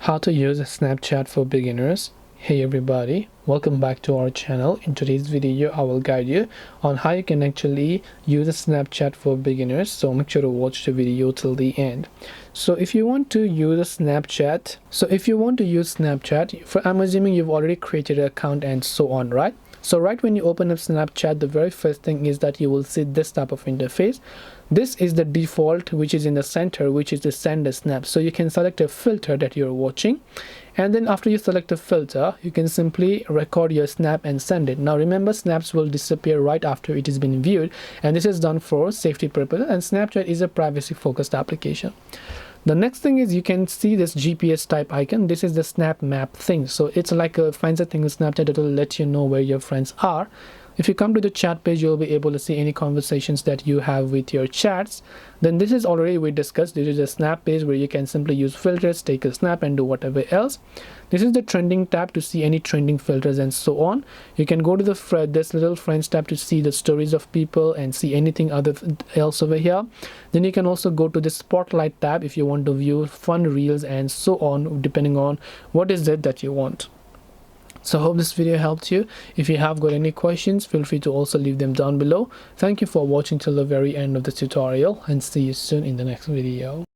How to use Snapchat for beginners. Hey everybody, welcome back to our channel. In today's video I will guide you on how you can actually use Snapchat for beginners, so make sure to watch the video till the end. So if you want to use Snapchat, I'm assuming you've already created an account and so on, right? So right when you open up Snapchat, the very first thing is that you will see this type of interface. This is the default, which is in the center, which is the send a snap. So you can select a filter that you're watching, and then after you select a filter, you can simply record your snap and send it. Now remember, snaps will disappear right after it has been viewed, and this is done for safety purposes, and Snapchat is a privacy focused application. The next thing is you can see this GPS type icon. This is the snap map thing. So it's like a fancy thing with Snapchat that will let you know where your friends are. If you come to the chat page, you'll be able to see any conversations that you have with your chats. Then this is already we discussed. This is a snap page where you can simply use filters, take a snap and do whatever else. This is the trending tab to see any trending filters and so on. You can go to the this little friends tab to see the stories of people and see anything else over here. Then you can also go to the spotlight tab if you want to view fun reels and so on, depending on what is it that you want. So I hope this video helped you. If you have got any questions, feel free to also leave them down below. Thank you for watching till the very end of the tutorial, and see you soon in the next video.